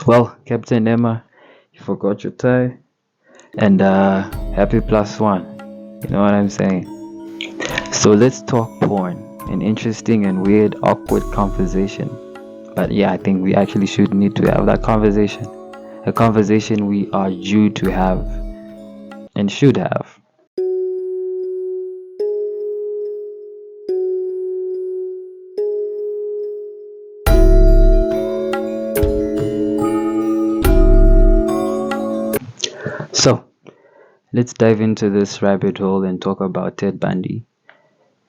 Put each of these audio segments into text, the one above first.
Well, Captain Emma, you forgot your tie. And happy plus one. You know what I'm saying? So let's talk porn. An interesting and weird, awkward conversation. But yeah, I think we actually should need to have that conversation. A conversation we are due to have and should have. So let's dive into this rabbit hole and talk about Ted Bundy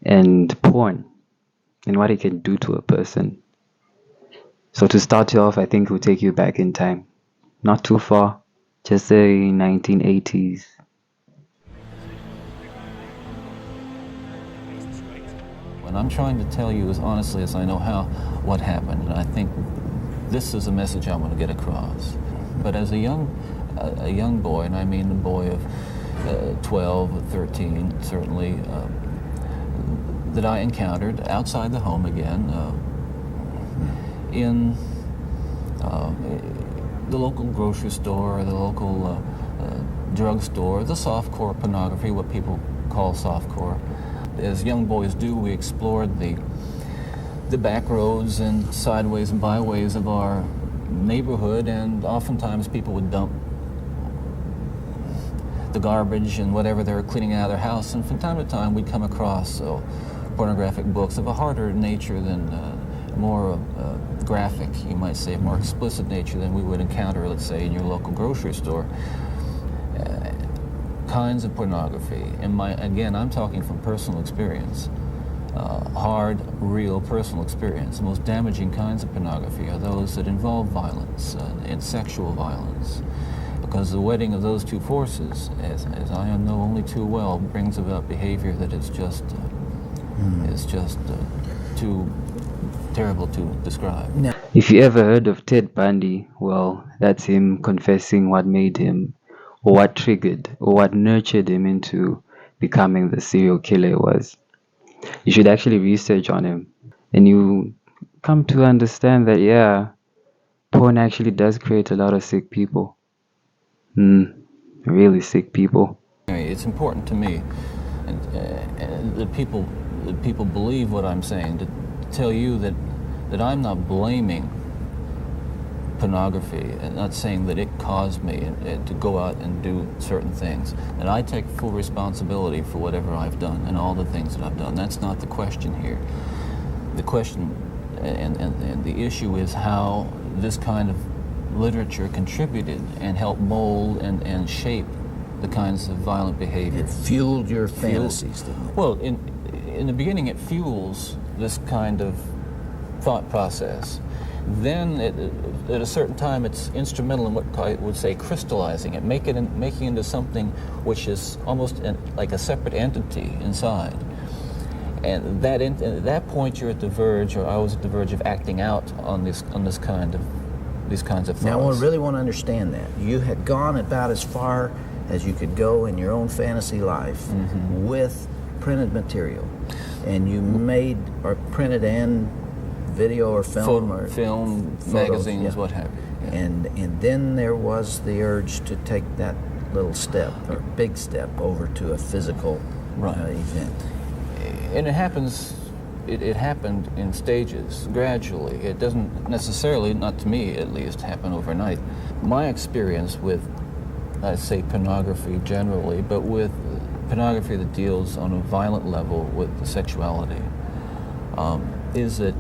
and porn and what it can do to a person. So to start you off, I think we'll take you back in time. Not too far, just say 1980s. And I'm trying to tell you as honestly as I know how what happened, and I think this is a message I want to get across. But as a young boy, and I mean a boy of 12, 13, certainly, that I encountered outside the home again, in the local grocery store, the local drugstore, the softcore pornography, what people call softcore. As young boys do, we explored the back roads and sideways and byways of our neighborhood, and oftentimes people would dump the garbage and whatever they were cleaning out of their house, and from time to time we'd come across pornographic books of a harder nature than more graphic, you might say, more explicit nature than we would encounter, let's say, in your local grocery store. Kinds of pornography. Again, I'm talking from personal experience, hard, real personal experience. The most damaging kinds of pornography are those that involve violence and sexual violence, because the wedding of those two forces, as I know only too well, brings about behavior that is just too terrible to describe. No. If you ever heard of Ted Bundy, well, that's him confessing what made him, or what triggered, or what nurtured him into becoming the serial killer he was. You should actually research on him, and you come to understand that, yeah, porn actually does create a lot of sick people. Really sick people. It's important to me, and that people believe what I'm saying, to tell you that I'm not blaming pornography and not saying that it caused me to go out and do certain things. And I take full responsibility for whatever I've done and all the things that I've done. That's not the question here. The question and the issue is how this kind of literature contributed and helped mold and shape the kinds of violent behavior. It fueled your fantasies, didn't it? Well, in the beginning, it fuels this kind of thought process. Then, at a certain time, it's instrumental in what I would say crystallizing it, making it into something which is almost like a separate entity inside. And at that point, you're at the verge, or I was at the verge of acting out on these kinds of thoughts. Now, I really want to understand that. You had gone about as far as you could go in your own fantasy life with printed material, and you made or printed and video or film or film, photos, magazines, yeah. what have you. Yeah. And then there was the urge to take that little step or big step over to a physical event. And it happened in stages, gradually. It doesn't necessarily, not to me at least, happen overnight. My experience with, I'd say, pornography generally, but with pornography that deals on a violent level with sexuality, is that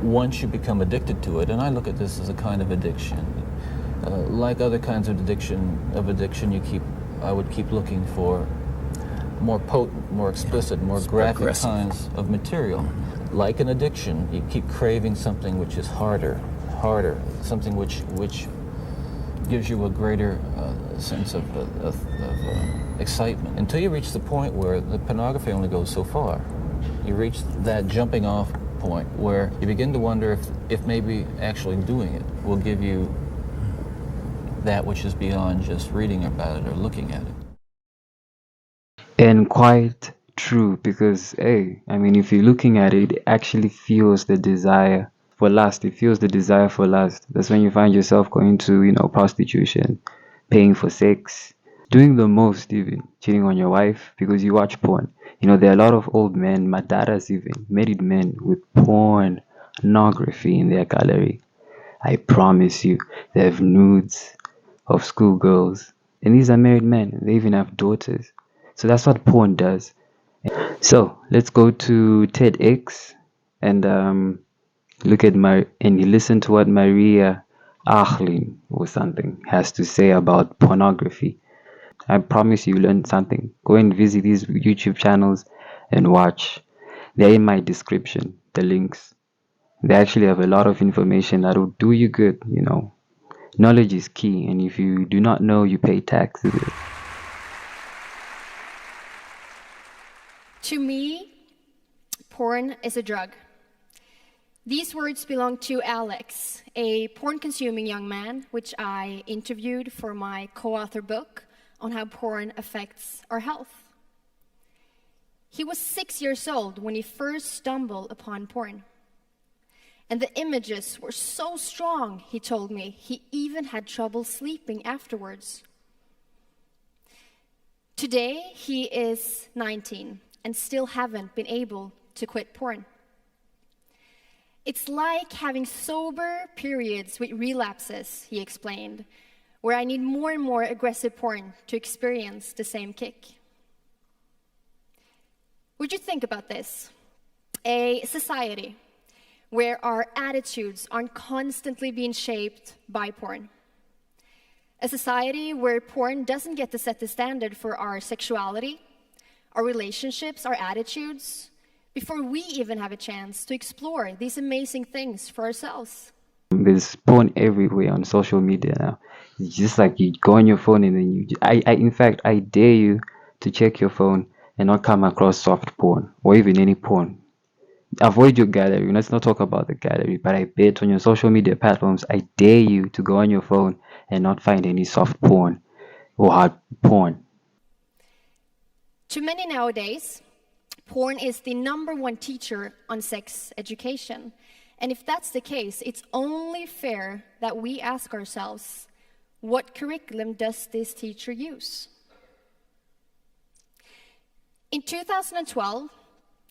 once you become addicted to it, and I look at this as a kind of addiction, like other kinds of addiction, I would keep looking for more potent, more explicit, more graphic kinds of material. Like an addiction, you keep craving something which is harder, something which gives you a greater sense of excitement, until you reach the point where the pornography only goes so far. You reach that jumping off point where you begin to wonder if maybe actually doing it will give you that which is beyond just reading about it or looking at it. And quite true, because, hey, I mean, if you're looking at it, it actually fuels the desire for lust. It fuels the desire for lust. That's when you find yourself going to, prostitution, paying for sex, doing the most even, cheating on your wife because you watch porn. There are a lot of old men, madaras even, married men with pornography in their gallery. I promise you, they have nudes of schoolgirls. And these are married men. They even have daughters. So that's what porn does. So let's go to TEDx and look at and listen to what Maria Achlin or something has to say about pornography. I promise you learn something. Go and visit these YouTube channels and watch. They're in my description, the links. They actually have a lot of information that will do you good. Knowledge is key, and if you do not know, you pay taxes. To me, porn is a drug. These words belong to Alex, a porn-consuming young man, which I interviewed for my co-author book on how porn affects our health. He was 6 years old when he first stumbled upon porn. And the images were so strong, he told me, he even had trouble sleeping afterwards. Today, he is 19 and still haven't been able to quit porn. It's like having sober periods with relapses, he explained, where I need more and more aggressive porn to experience the same kick. Would you think about this? A society where our attitudes are constantly being shaped by porn. A society where porn doesn't get to set the standard for our sexuality, our relationships, our attitudes, before we even have a chance to explore these amazing things for ourselves. There's porn everywhere on social media now. It's just like you go on your phone and then in fact, I dare you to check your phone and not come across soft porn or even any porn. Avoid your gallery. Let's not talk about the gallery, but I bet on your social media platforms, I dare you to go on your phone and not find any soft porn or hard porn. To many nowadays, porn is the #1 teacher on sex education. And if that's the case, it's only fair that we ask ourselves, what curriculum does this teacher use? In 2012,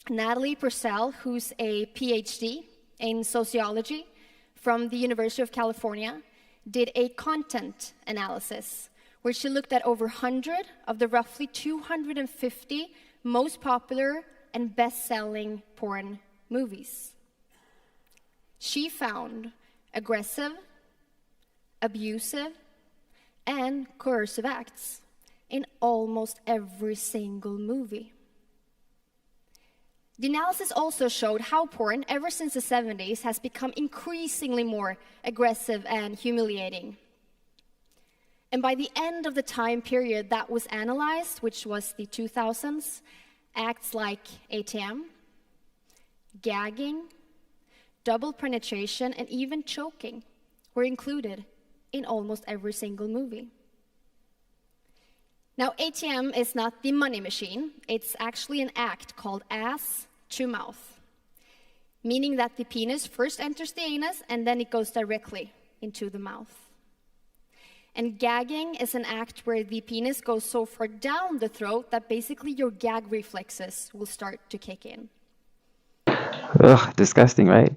Natalie Purcell, who's a PhD in sociology from the University of California, did a content analysis where she looked at over 100 of the roughly 250 most popular and best-selling porn movies. She found aggressive, abusive, and coercive acts in almost every single movie. The analysis also showed how porn, ever since the 70s, has become increasingly more aggressive and humiliating. And by the end of the time period that was analyzed, which was the 2000s, acts like ATM, gagging, double penetration, and even choking were included in almost every single movie. Now, ATM is not the money machine. It's actually an act called ass to mouth, meaning that the penis first enters the anus and then it goes directly into the mouth. And gagging is an act where the penis goes so far down the throat that basically your gag reflexes will start to kick in. Ugh, disgusting, right?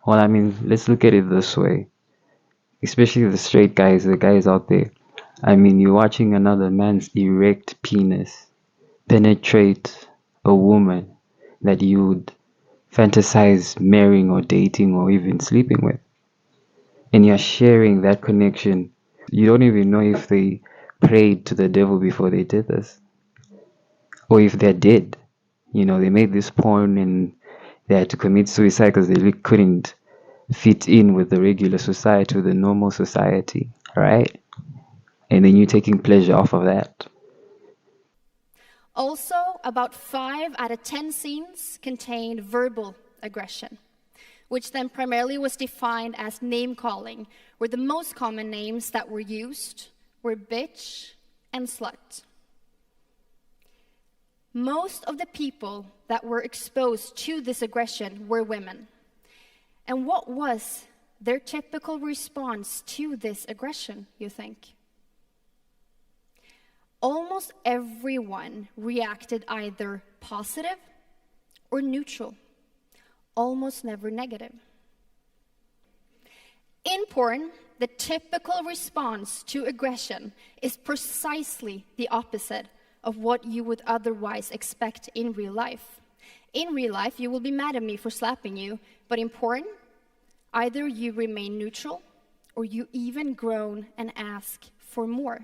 Well, I mean, let's look at it this way. Especially the straight guys, the guys out there. I mean, you're watching another man's erect penis penetrate a woman that you would fantasize marrying or dating or even sleeping with. And you're sharing that connection. You don't even know if they prayed to the devil before they did this. Or if they're dead. They made this porn and they had to commit suicide because they really couldn't fit in with the regular society, with the normal society, right? And then you're taking pleasure off of that. Also, about 5 out of 10 scenes contained verbal aggression, which then primarily was defined as name-calling, where the most common names that were used were bitch and slut. Most of the people that were exposed to this aggression were women. And what was their typical response to this aggression, you think? Almost everyone reacted either positive or neutral, almost never negative. In porn, the typical response to aggression is precisely the opposite of what you would otherwise expect in real life. In real life, you will be mad at me for slapping you, but in porn, either you remain neutral or you even groan and ask for more.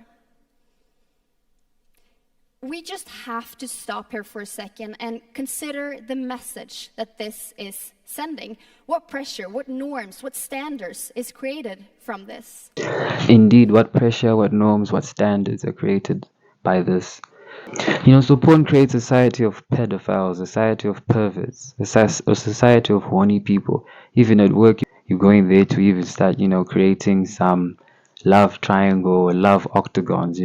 We just have to stop here for a second and consider the message that this is sending. What pressure, what norms, what standards is created from this? Indeed, what pressure, what norms, what standards are created by this? So porn creates a society of pedophiles, a society of perverts, a society of horny people. Even at work, you're going there to even start, creating some love triangle, love octagons,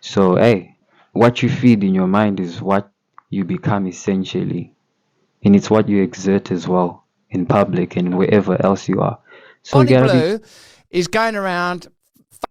So, hey, what you feed in your mind is what you become essentially. And it's what you exert as well in public and wherever else you are. So you Bonnie gotta be Blue is going around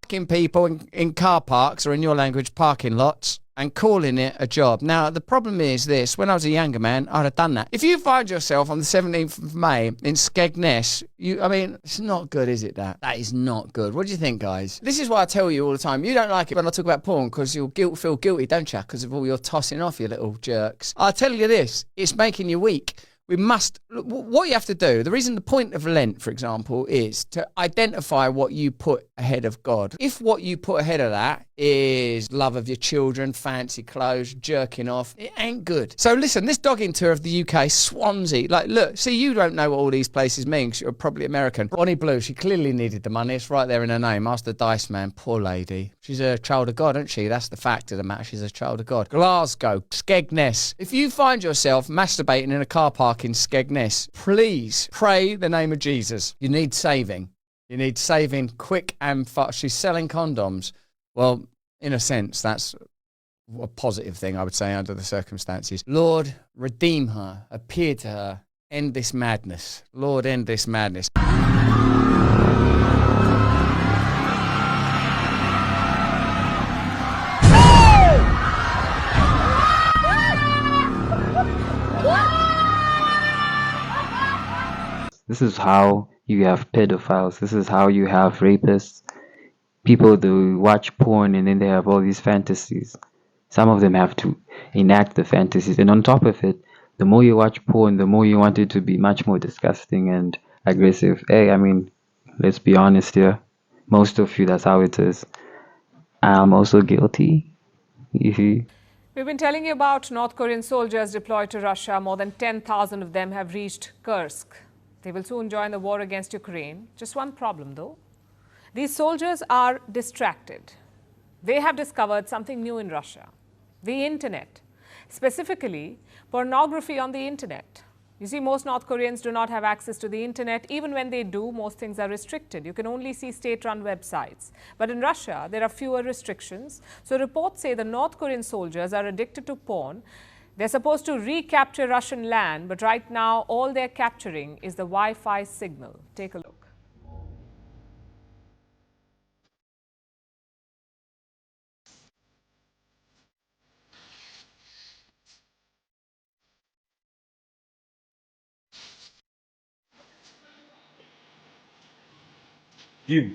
fucking people in car parks, or in your language, parking lots, and calling it a job. Now, the problem is this. When I was a younger man, I'd have done that. If you find yourself on the 17th of May in Skegness, it's not good, is it, that? That is not good. What do you think, guys? This is what I tell you all the time. You don't like it when I talk about porn because you'll feel guilty, don't you? Because of all your tossing off, you little jerks. I tell you this. It's making you weak. We must, what you have to do, the point of Lent, for example, is to identify what you put ahead of God. If what you put ahead of that is love of your children, fancy clothes, jerking off, it ain't good. So listen, this dogging tour of the UK, Swansea, look, see, you don't know what all these places mean because you're probably American. Bonnie Blue, she clearly needed the money. It's right there in her name. Ask the Dice Man, poor lady. She's a child of God, isn't she? That's the fact of the matter. She's a child of God. Glasgow, Skegness. If you find yourself masturbating in a car park in Skegness, please pray the name of Jesus. You need saving. You need saving quick and fast. She's selling condoms. Well, in a sense, that's a positive thing, I would say, under the circumstances. Lord, redeem her, appear to her, end this madness. Lord, end this madness. This is how you have pedophiles. This is how you have rapists. People, they watch porn and then they have all these fantasies. Some of them have to enact the fantasies. And on top of it, the more you watch porn, the more you want it to be much more disgusting and aggressive. Hey, let's be honest here. Most of you, that's how it is. I'm also guilty. We've been telling you about North Korean soldiers deployed to Russia. More than 10,000 of them have reached Kursk. They will soon join the war against Ukraine. Just one problem, though. These soldiers are distracted. They have discovered something new in Russia, the internet, specifically pornography on the internet. You see, most North Koreans do not have access to the internet. Even when they do, most things are restricted. You can only see state-run websites. But in Russia, there are fewer restrictions. So reports say the North Korean soldiers are addicted to porn. They're supposed to recapture Russian land, but right now, all they're capturing is the Wi-Fi signal. Take a look. You.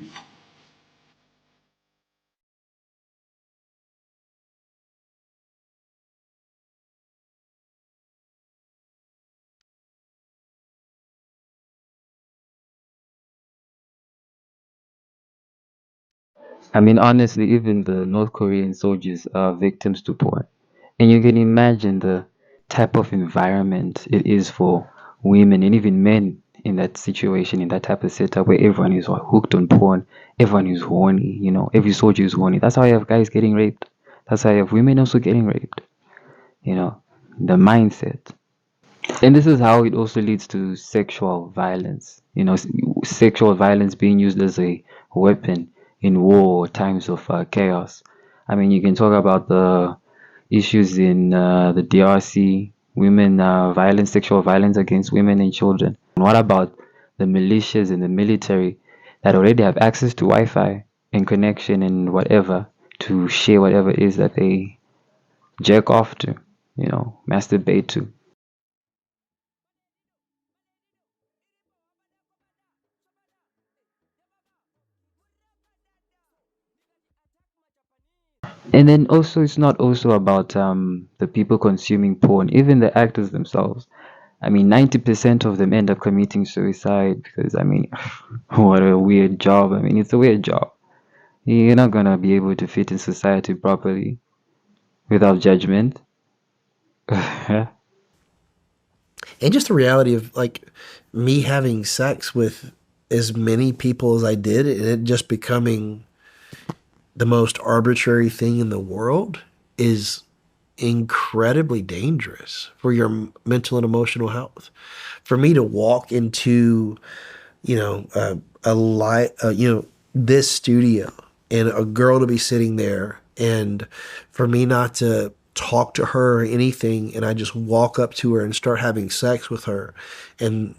Honestly, even the North Korean soldiers are victims to porn. And you can imagine the type of environment it is for women and even men in that situation, in that type of setup where everyone is hooked on porn, everyone is horny, every soldier is horny. That's how you have guys getting raped. That's how you have women also getting raped. The mindset. And this is how it also leads to sexual violence. Sexual violence being used as a weapon in war or times of chaos. You can talk about the issues in the DRC, women violence, sexual violence against women and children. What about the militias and the military that already have access to Wi-Fi and connection and whatever to share whatever it is that they jerk off to, masturbate to. And then also, it's not also about the people consuming porn, even the actors themselves. I mean, 90% of them end up committing suicide because, I mean, what a weird job. I mean, it's a weird job. You're not gonna be able to fit in society properly without judgment. And just the reality of like me having sex with as many people as I did and it just becoming the most arbitrary thing in the world is incredibly dangerous for your mental and emotional health. For me to walk into, this studio and a girl to be sitting there and for me not to talk to her or anything and I just walk up to her and start having sex with her and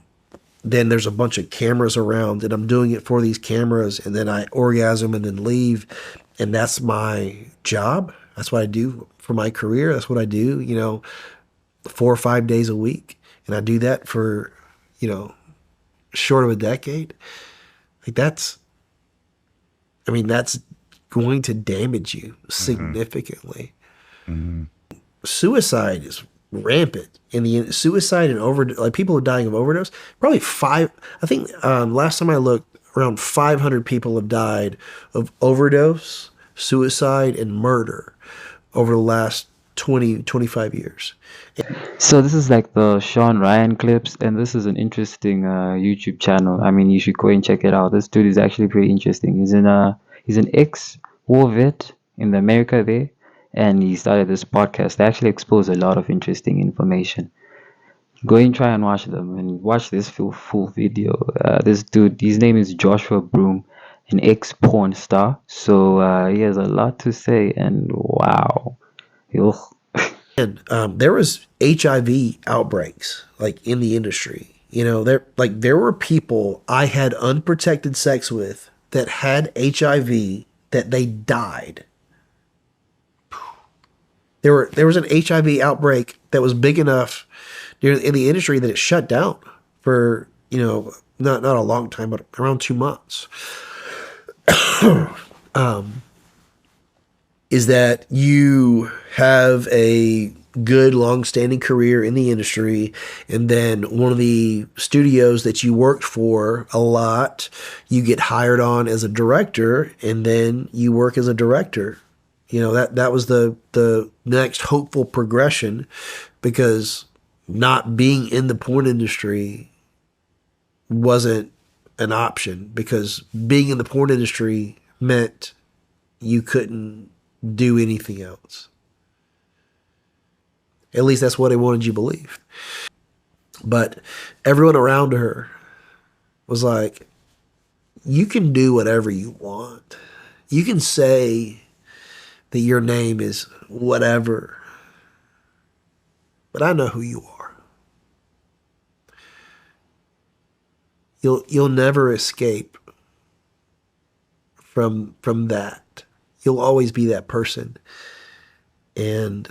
then there's a bunch of cameras around and I'm doing it for these cameras and then I orgasm and then leave and that's my job. That's what I do for my career. That's what I do, 4 or 5 days a week. And I do that for, short of a decade. Like that's going to damage you significantly. Mm-hmm. Suicide is rampant in the suicide and like people are dying of overdose. Probably last time I looked, around 500 people have died of overdose, suicide, and murder over the last 20, 25 years. So this is like the Sean Ryan clips, and this is an interesting YouTube channel. I mean, you should go and check it out. This dude is actually pretty interesting. He's an ex-war vet in America there, and he started this podcast. They actually expose a lot of interesting information. Go and try and watch them and watch this full video. This dude, his name is Joshua Broom, an ex-porn star. So he has a lot to say, and wow. Ugh. And there was HIV outbreaks like in the industry. There were people I had unprotected sex with that had HIV that they died. There was an HIV outbreak that was big enough in the industry that it shut down for, not a long time, but around 2 months. Is that you have a good long-standing career in the industry and then one of the studios that you worked for a lot, you get hired on as a director and then you work as a director. That was the next hopeful progression because not being in the porn industry wasn't an option because being in the porn industry meant you couldn't do anything else. At least that's what they wanted you to believe. But everyone around her was like, you can do whatever you want. You can say that your name is whatever, but I know who you are. You'll never escape from that. You'll always be that person. And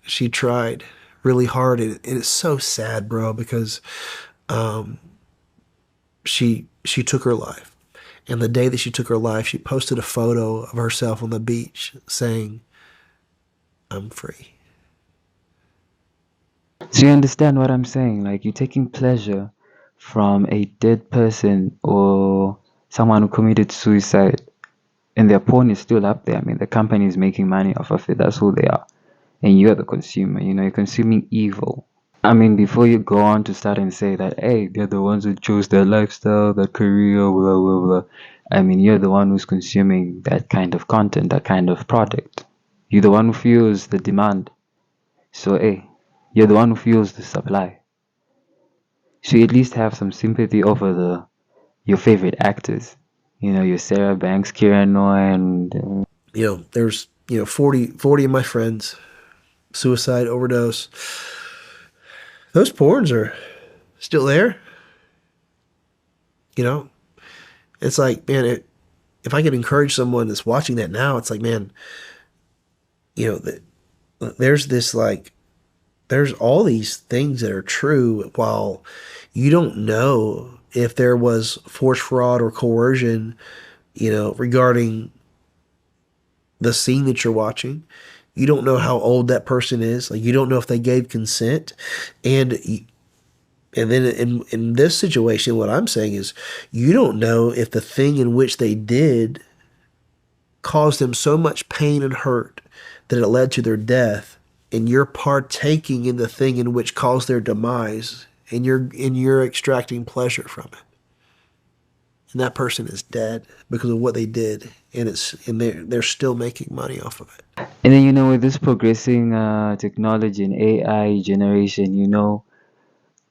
she tried really hard, and it's so sad, bro, because she took her life. And the day that she took her life, she posted a photo of herself on the beach saying, "I'm free." So you understand what I'm saying? Like, you're taking pleasure from a dead person or someone who committed suicide, and their porn is still up there. I mean, the company is making money off of it. That's who they are. And you're the consumer. You're consuming evil. I mean, before you go on to start and say that, hey, they're the ones who chose their lifestyle, their career, blah, blah, blah. I mean, you're the one who's consuming that kind of content, that kind of product. You're the one who fuels the demand. So, hey, you're the one who fuels the supply. So you at least have some sympathy over your favorite actors. Your Sarah Banks, Keira Noy, and... There's, 40 of my friends, suicide, overdose. Those porns are still there. You know, it's like, man, if I could encourage someone that's watching that now, it's like, man, you know, there's this like, there's all these things that are true while you don't know if there was force, fraud, or coercion, you know, regarding the scene that you're watching. You don't know how old that person is. Like, you don't know if they gave consent. And then in this situation, what I'm saying is you don't know if the thing in which they did caused them so much pain and hurt that it led to their death, and you're partaking in the thing in which caused their demise, and you're extracting pleasure from it. And that person is dead because of what they did, and they're still making money off of it. And then, you know, with this progressing technology and AI generation, you know,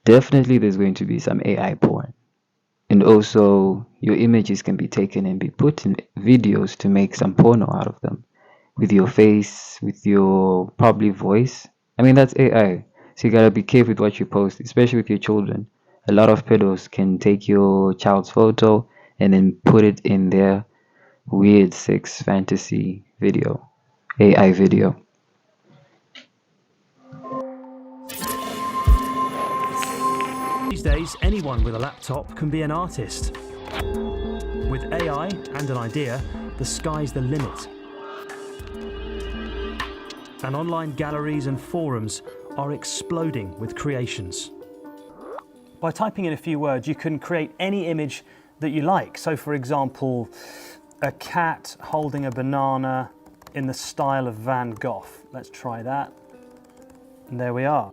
definitely there's going to be some AI porn. And also, your images can be taken and be put in videos to make some porno out of them. With your face, with your probably voice. I mean, that's AI. So you gotta be careful with what you post, especially with your children. A lot of pedos can take your child's photo and then put it in their weird sex fantasy video, AI video. These days, anyone with a laptop can be an artist. With AI and an idea, the sky's the limit. And online galleries and forums are exploding with creations. By typing in a few words, you can create any image that you like. So, for example, a cat holding a banana in the style of Van Gogh. Let's try that. And there we are.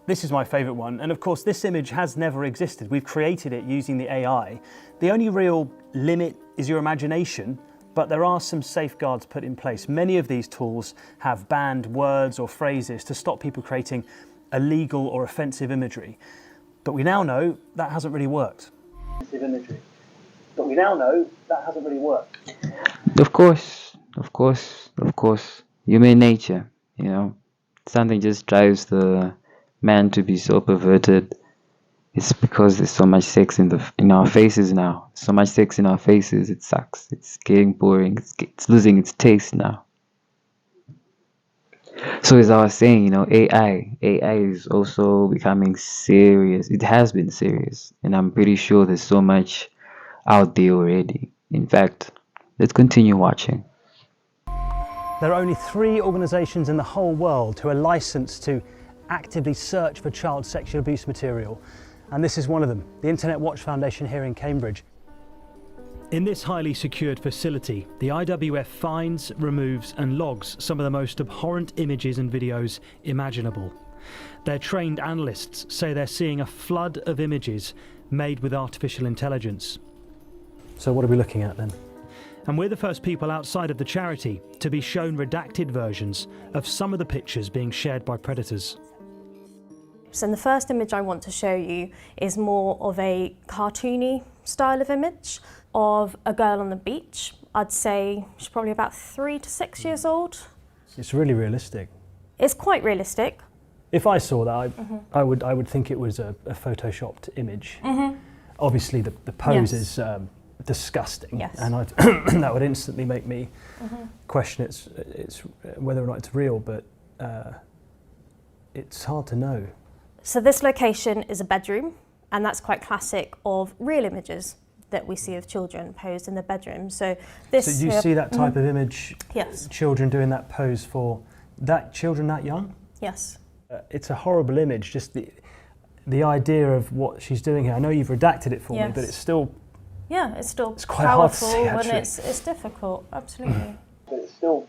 This is my favourite one, and of course this image has never existed. We've created it using the AI. The only real limit is your imagination, but there are some safeguards put in place. Many of these tools have banned words or phrases to stop people creating illegal or offensive imagery. But we now know that hasn't really worked. Of course. Human nature, you know. Something just drives the man to be so perverted. It's because there's so much sex in our faces now. So much sex in our faces, it sucks. It's getting boring. It's losing its taste now. So as I was saying, you know, AI is also becoming serious. It has been serious, and I'm pretty sure there's so much out there already. In fact, let's continue watching. There are only 3 organisations in the whole world who are licensed to actively search for child sexual abuse material, and this is one of them, the Internet Watch Foundation here in Cambridge. In this highly secured facility, the IWF finds, removes and logs some of the most abhorrent images and videos imaginable. Their trained analysts say they're seeing a flood of images made with artificial intelligence. So what are we looking at then? And we're the first people outside of the charity to be shown redacted versions of some of the pictures being shared by predators. So the first image I want to show you is more of a cartoony style of image of a girl on the beach. I'd say she's probably about 3 to 6 years old. It's really realistic. It's quite realistic. If I saw that, I would think it was a photoshopped image. Obviously, the pose is disgusting, and that would instantly make me question it's whether or not it's real. But it's hard to know. So this location is a bedroom, and that's quite classic of real images that we see of children posed in the bedroom. So this. So you see that type of image? Yes. Children doing that pose for children that young? Yes. It's a horrible image. Just the idea of what she's doing here. I know you've redacted it for me, but it's still. Yeah, it's still quite hard to powerful see, and actually. it's difficult. Absolutely. But it's still.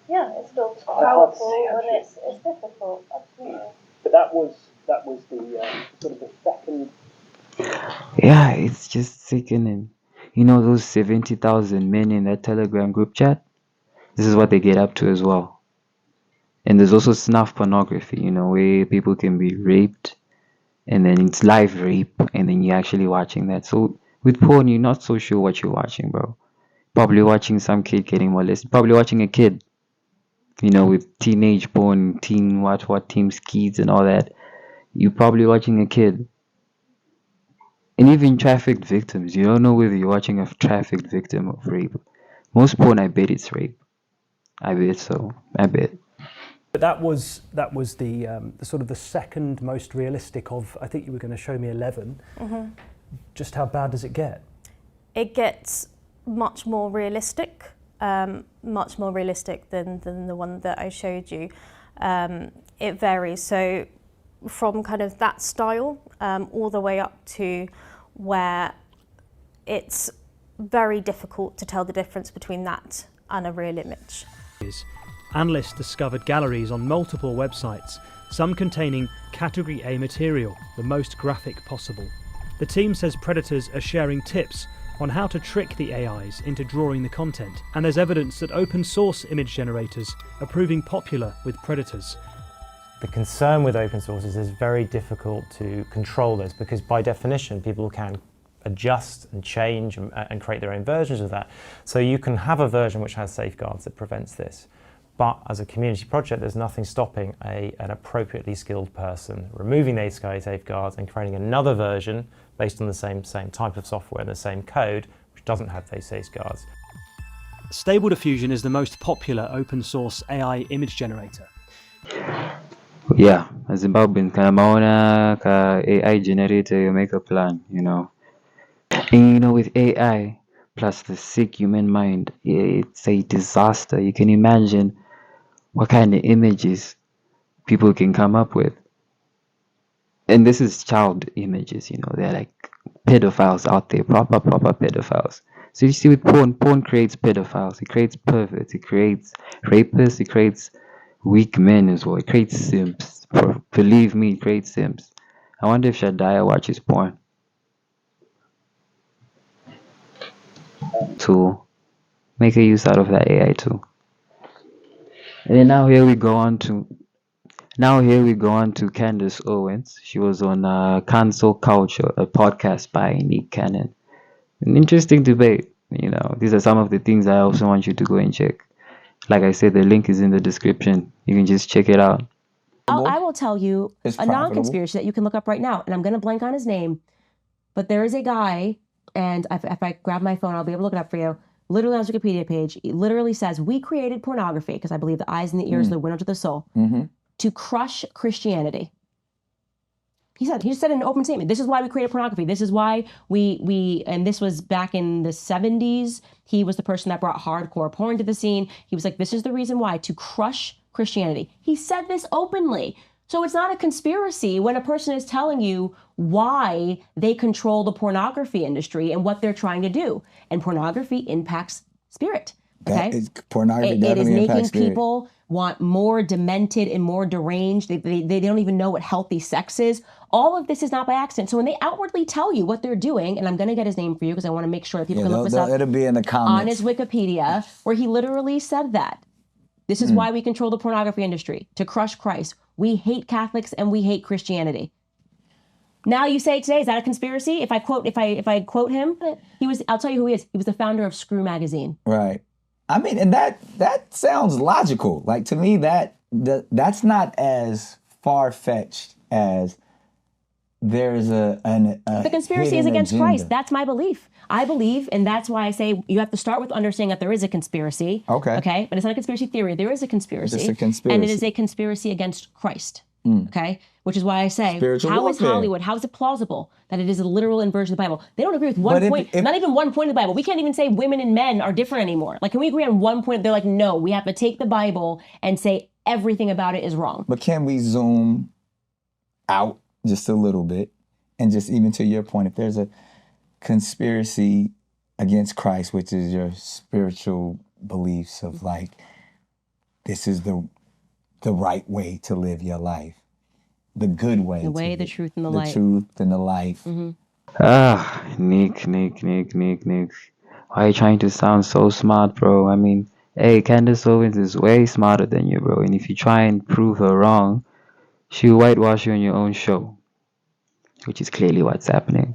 Yeah, it's still powerful and it's difficult. Absolutely. But that was the sort of the second. Yeah, it's just sickening. You know those 70,000 men in that Telegram group chat? This is what they get up to as well. And there's also snuff pornography, you know, where people can be raped and then it's live rape and then you're actually watching that. So with porn, you're not so sure what you're watching, bro. Probably watching some kid getting molested. Probably watching a kid, you know, with teenage porn, teen what team kids and all that. You're probably watching a kid. And even trafficked victims, you don't know whether you're watching a trafficked victim of rape. Most porn, I bet it's rape. I bet so. I bet. But that was the sort of the second most realistic of, I think you were going to show me 11. Just how bad does it get? It gets much more realistic than the one that I showed you. It varies. So from kind of that style all the way up to where it's very difficult to tell the difference between that and a real image. Analysts discovered galleries on multiple websites, some containing Category A material, the most graphic possible. The team says predators are sharing tips on how to trick the AIs into drawing the content, and there's evidence that open source image generators are proving popular with predators. The concern with open source is it's very difficult to control this, because by definition people can adjust and change and create their own versions of that. So you can have a version which has safeguards that prevents this. But as a community project, there's nothing stopping an appropriately skilled person removing these safeguards and creating another version based on the same type of software and the same code, which doesn't have those safeguards. Stable Diffusion is the most popular open source AI image generator. Yeah, Zimbabwean kamaona ka AI generator, you make a plan, you know. And you know, with AI plus the sick human mind, it's a disaster. You can imagine what kind of images people can come up with. And this is child images, you know, they're like pedophiles out there, proper pedophiles. So you see with porn creates pedophiles, it creates perverts, it creates rapists, it creates weak men as well, it creates simps. Believe me, it creates simps. I wonder if Shadiah watches porn. To make a use out of that AI too. And then now here we go on to Candace Owens. She was on Cancel Culture, a podcast by Nick Cannon. An interesting debate. You know, these are some of the things I also want you to go and check. Like I said, the link is in the description. You can just check it out. I will tell you a non-conspiracy that you can look up right now, and I'm going to blank on his name, but there is a guy, and if I grab my phone, I'll be able to look it up for you. Literally on his Wikipedia page, it literally says, "We created pornography," because I believe the eyes and the ears are the window to the soul, to crush Christianity. He just said in an open statement, this is why we created pornography. This is why and this was back in the 70s. He was the person that brought hardcore porn to the scene. He was like, this is the reason why, to crush Christianity. He said this openly. So it's not a conspiracy when a person is telling you why they control the pornography industry and what they're trying to do. And pornography impacts spirit. Okay? Pornography definitely it is making impacts spirit. People want more demented and more deranged. They don't even know what healthy sex is. All of this is not by accident. So when they outwardly tell you what they're doing, and I'm going to get his name for you because I want to make sure that people can look this up. It'll be in the comments. On his Wikipedia, where he literally said that. This is why we control the pornography industry, to crush Christ. We hate Catholics and we hate Christianity. Now you say today, is that a conspiracy? If I quote him, I'll tell you who he is. He was the founder of Screw Magazine. Right. I mean, and that sounds logical. Like, to me, that's not as far-fetched as there's the conspiracy is against agenda. Christ. That's my belief. I believe, and that's why I say you have to start with understanding that there is a conspiracy. Okay. But it's not a conspiracy theory. There is a conspiracy. It's a conspiracy. And it is a conspiracy against Christ. Okay? Which is why I say, Spiritual how is warfare. Hollywood, how is it plausible that it is a literal inversion of the Bible? They don't agree with one point, not even one point of the Bible. We can't even say women and men are different anymore. Like, can we agree on one point? They're like, no, we have to take the Bible and say everything about it is wrong. But can we zoom out just a little bit? And just even to your point, if there's a conspiracy against Christ, which is your spiritual beliefs of like, this is the right way to live your life, the good way. The way, the truth, and the light. The truth and the life. Nick. Why are you trying to sound so smart, bro? I mean, hey, Candace Owens is way smarter than you, bro. And if you try and prove her wrong, she'll whitewash you on your own show, which is clearly what's happening.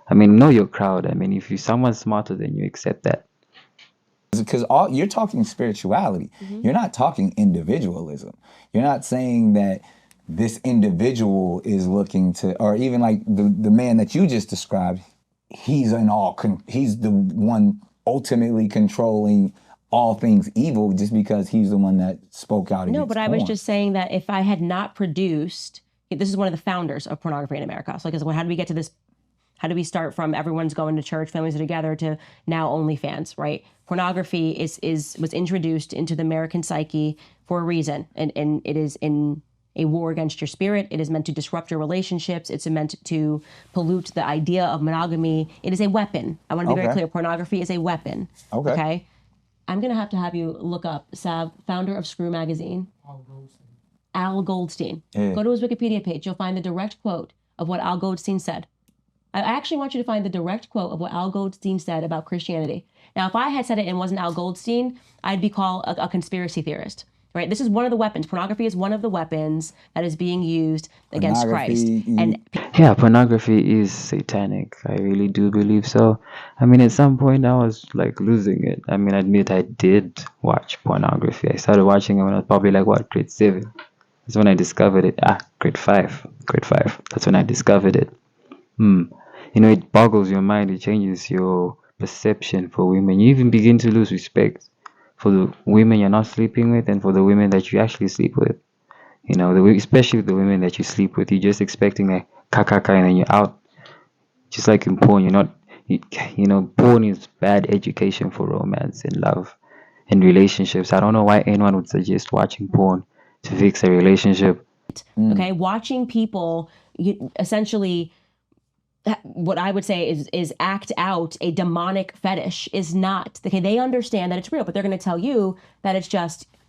I mean, know your crowd. I mean, if you're someone smarter than you, accept that. Because you're talking spirituality. You're not talking individualism. You're not saying that this individual is looking to, or even like the man that you just described, he's he's the one ultimately controlling all things evil just because he's the one that spoke out against No, but I was just saying that if I had not produced, this is one of the founders of pornography in America. So like, how do we get to this? How do we start from everyone's going to church, families are together, to now OnlyFans, right? Pornography was introduced into the American psyche for a reason, and it is in a war against your spirit. It is meant to disrupt your relationships. It's meant to pollute the idea of monogamy. It is a weapon. I want to be very clear. Pornography is a weapon. Okay? I'm going to have you look up Sav, founder of Screw Magazine. Al Goldstein. Yeah. Go to his Wikipedia page. You'll find the direct quote of what Al Goldstein said. I actually want you to find the direct quote of what Al Goldstein said about Christianity. Now, if I had said it and it wasn't Al Goldstein, I'd be called a conspiracy theorist. Right? This is one of the weapons. Pornography is one of the weapons that is being used against Christ. And yeah, pornography is satanic. I really do believe so. I mean, at some point I was like losing it. I mean, I admit I did watch pornography. I started watching it when I was probably like, what, grade 7? That's when I discovered it. Grade 5. That's when I discovered it. You know, it boggles your mind. It changes your perception for women. You even begin to lose respect for the women you're not sleeping with and for the women that you actually sleep with. You know, especially the women that you sleep with. You're just expecting like kakaka and then you're out. Just like in porn, you're not, you know, porn is bad education for romance and love and relationships. I don't know why anyone would suggest watching porn to fix a relationship. Okay, watching people essentially, what I would say is act out a demonic fetish is not okay. They understand that it's real, but they're going to tell you that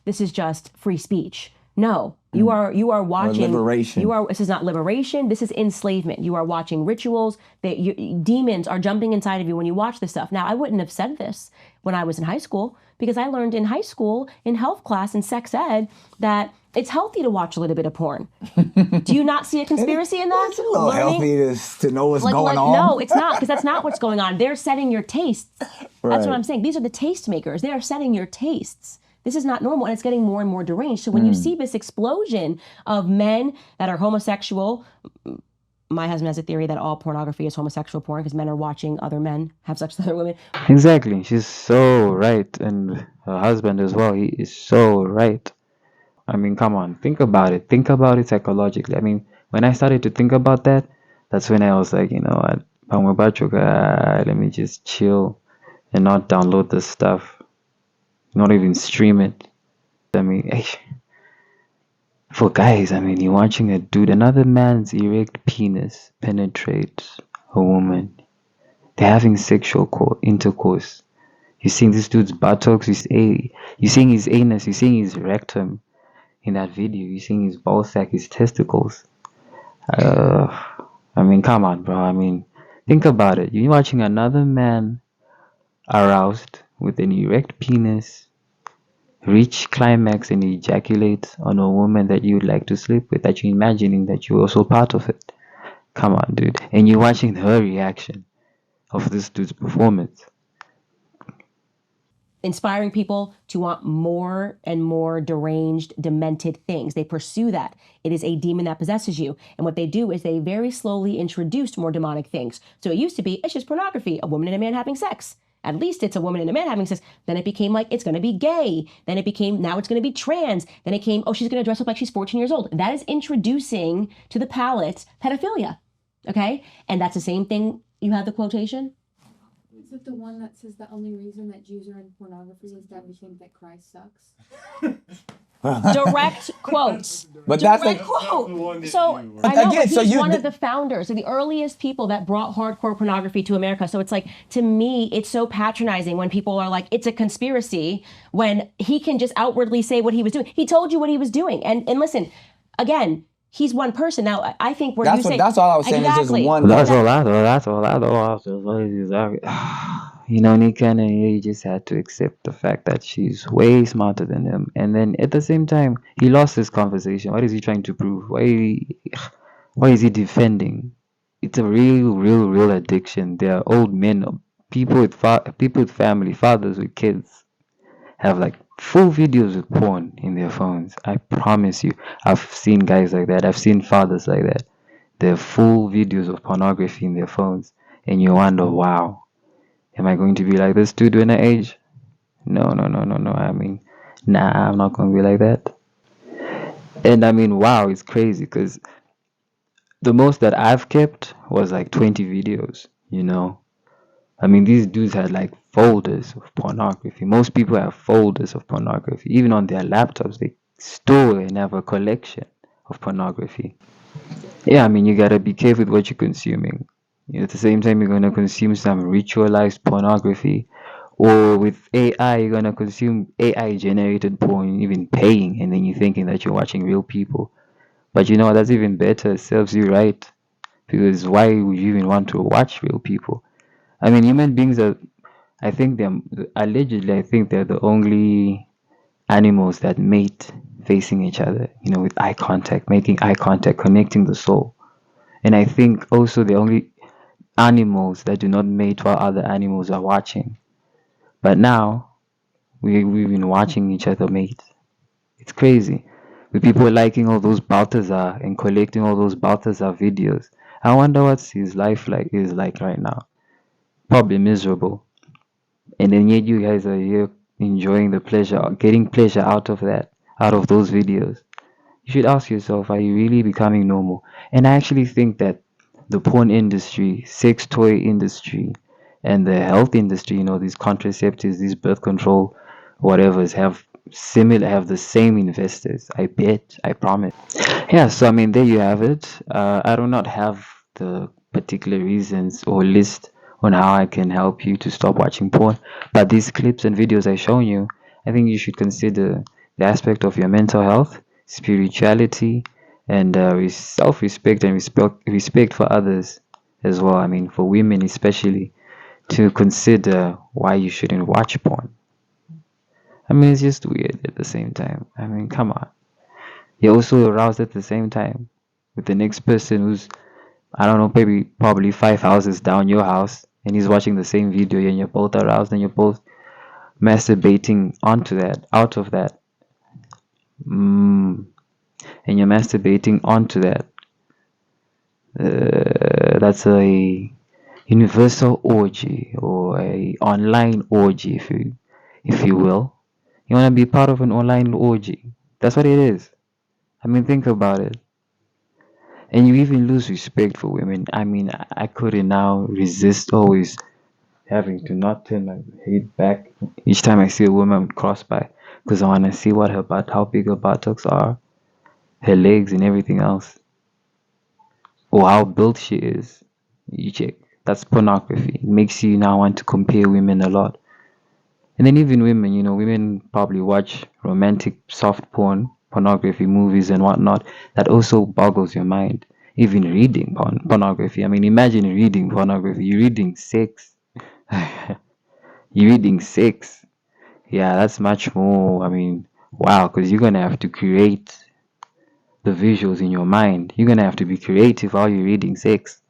this is just free speech. No, you are watching liberation. This is not liberation. This is enslavement. You are watching rituals. Demons are jumping inside of you when you watch this stuff. Now, I wouldn't have said this when I was in high school because I learned in high school, in health class, in sex ed, that it's healthy to watch a little bit of porn. Do you not see a conspiracy in that? It's a little healthy to know what's going on. No, it's not, because that's not what's going on. They're setting your tastes. Right. That's what I'm saying. These are the taste makers. They are setting your tastes. This is not normal, and it's getting more and more deranged. So when you see this explosion of men that are homosexual, my husband has a theory that all pornography is homosexual porn because men are watching other men have sex with other women. Exactly. She's so right. And her husband as well. He is so right. I mean, come on, think about it. Think about it psychologically. I mean, when I started to think about that, that's when I was like, you know what, let me just chill and not download this stuff, not even stream it. I mean, for guys, I mean, you're watching a dude, another man's erect penis penetrates a woman. They're having sexual intercourse. You're seeing this dude's buttocks, you're seeing his anus, you're seeing his rectum. In that video, you're seeing his ball sack, his testicles. I mean, come on, bro. I mean, think about it. You're watching another man aroused with an erect penis reach climax and ejaculate on a woman that you'd like to sleep with, that you're imagining that you're also part of it. Come on, dude. And you're watching her reaction of this dude's performance. Inspiring people to want more and more deranged, demented things. They pursue that. It is a demon that possesses you. And what they do is they very slowly introduce more demonic things. So it used to be, it's just pornography, a woman and a man having sex. At least it's a woman and a man having sex. Then it became like, it's going to be gay. Then it became, now it's going to be trans. Then it came, she's going to dress up like she's 14 years old. That is introducing to the palate pedophilia. Okay? And that's the same thing. You have the quotation? Is it the one that says the only reason that Jews are in pornography is that we think that Christ sucks? Direct quotes. But direct that's quote. So I know, again, he's one of the founders, the earliest people that brought hardcore pornography to America. So it's like, to me, it's so patronizing when people are like, it's a conspiracy, when he can just outwardly say what he was doing. He told you what he was doing. And listen, again, he's one person. Now, I think where you say... That's all I was saying, exactly. is just one... That's all I thought. You know, Nick Cannon, he just had to accept the fact that she's way smarter than him. And then at the same time, he lost his conversation. What is he trying to prove? Why is he defending? It's a real addiction. There are old men, people with family, fathers with kids, have like full videos of porn in their phones. I promise you. I've seen guys like that. I've seen fathers like that. They have full videos of pornography in their phones. and you wonder, wow, am I going to be like this dude when I age? No, no, no, no, no. I mean, nah, I'm not going to be like that. And I mean, wow, it's crazy because the most that I've kept was like 20 videos, you know. I mean, these dudes had like folders of pornography. Most people have folders of pornography. Even on their laptops, they store and have a collection of pornography. Yeah, I mean, you gotta be careful with what you're consuming. You know, at the same time, you're gonna consume some ritualized pornography, or with AI, you're gonna consume AI generated porn, even paying, and then you're thinking that you're watching real people. But you know what? That's even better. It serves you right. Because why would you even want to watch real people? I mean, human beings are, I think they're, allegedly, I think they're the only animals that mate facing each other, you know, with eye contact, making eye contact, connecting the soul. And I think also the only animals that do not mate while other animals are watching. But now, we've been watching each other mate. It's crazy. With people liking all those Balthazar and collecting all those Balthazar videos. I wonder what his life is like right now. Probably miserable. And then yet you guys are here enjoying the pleasure, getting pleasure out of that, out of those videos. You should ask yourself, are you really becoming normal? And I actually think that the porn industry, sex toy industry, and the health industry, you know, these contraceptives, these birth control, whatevers, have the same investors. I bet, I promise. Yeah, so I mean, there you have it. I do not have the particular reasons or list on how I can help you to stop watching porn, but these clips and videos I've shown you, I think you should consider the aspect of your mental health, spirituality, and self-respect and respect for others as well. I mean, for women especially, to consider why you shouldn't watch porn. I mean, it's just weird at the same time. I mean, come on. You're also aroused at the same time with the next person who's, I don't know, maybe probably 5 houses down your house, and he's watching the same video, and you're both aroused and you're both masturbating onto that, out of that. And you're masturbating onto that. That's a universal orgy or a online orgy, if you will. You want to be part of an online orgy. That's what it is. I mean, think about it. And you even lose respect for women. I mean, I couldn't now resist always having to not turn my head back each time I see a woman cross by, because I want to see how big her buttocks are, her legs, and everything else, or how built she is. You check. That's pornography. It makes you now want to compare women a lot. And then even women, you know, women probably watch romantic soft pornography movies and whatnot. That also boggles your mind. Even reading pornography. I mean, imagine reading pornography. You're reading sex. You're reading sex. Yeah, that's much more. I mean, wow, because you're going to have to create the visuals in your mind. You're going to have to be creative while you're reading sex.